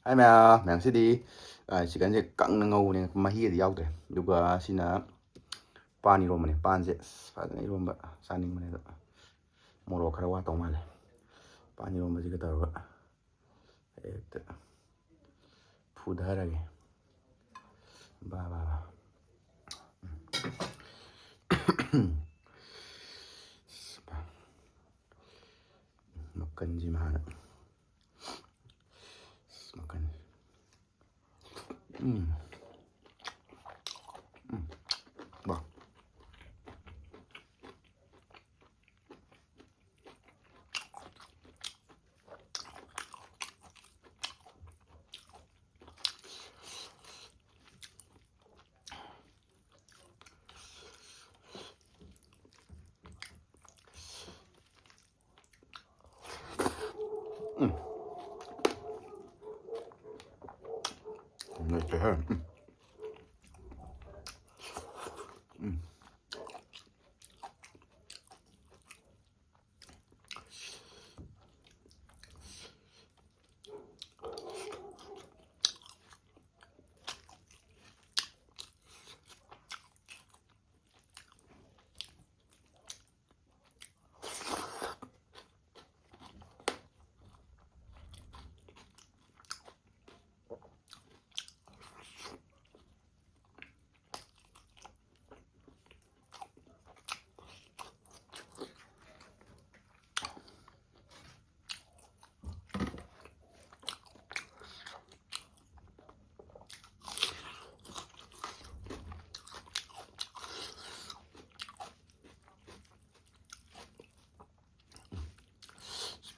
Hai mẹ mẹ sẽ đi chỉ cần gì cặn ngầu này mà hi thì giàu đấy lúc xin là pan 이로 만에 pan제 이로 뭐 사는 거네 뭐로 가라와 동말래 pan 이로 뭐 지가 더러 푸다라게 바바바 makan gì mà makan bah này phải hơn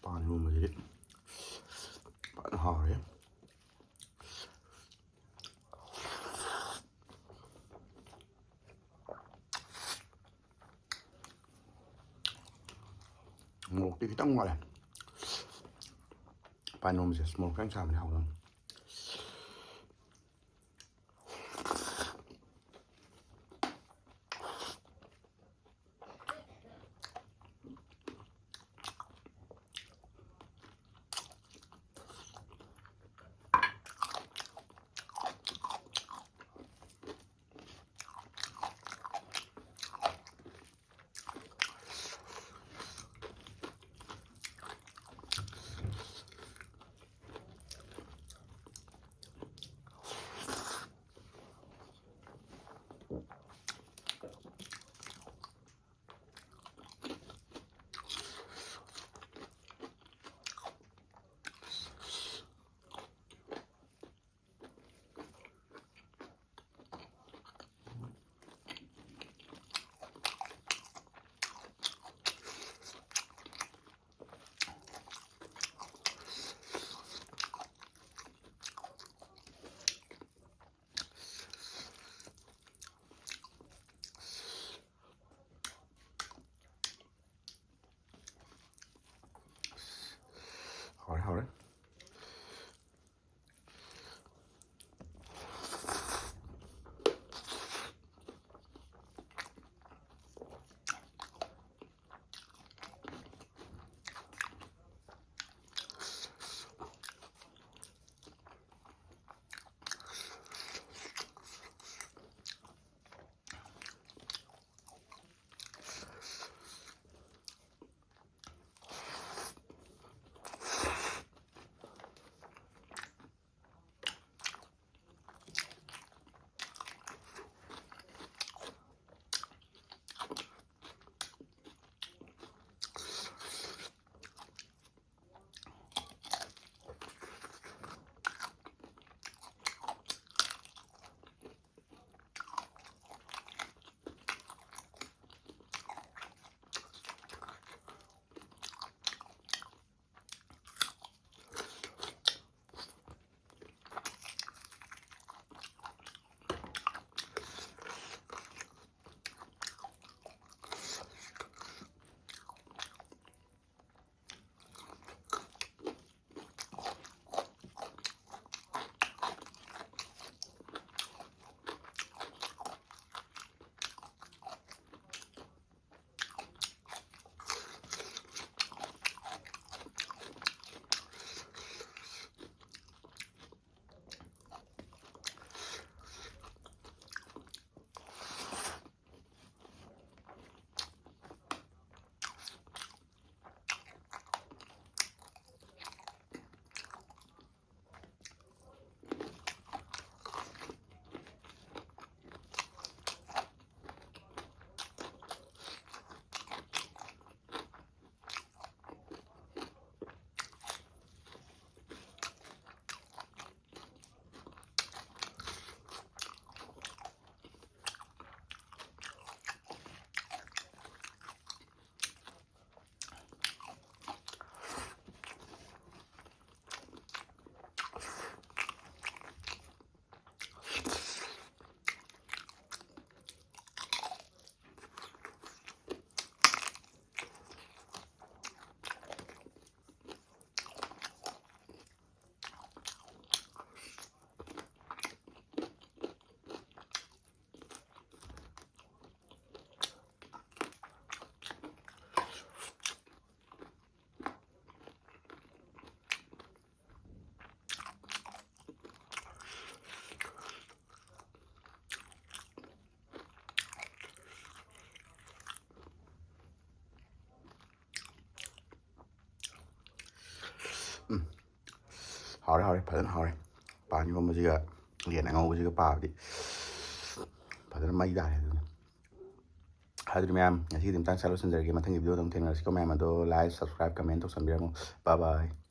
pan luôn mà gì bạn hỏi đấy một cái trong ngoài này pan luôn sẽ một cái sao mình học luôn 하래 파전 하래 빠니 뭐 뭐지가 얘네 ngầu 지가 빠디 파전 많이 다 해. 하드리 맘 야시 dim tang salo senjari ke mathang video dong thengna siko 맘 ado like subscribe comment to sanbiramo bye bye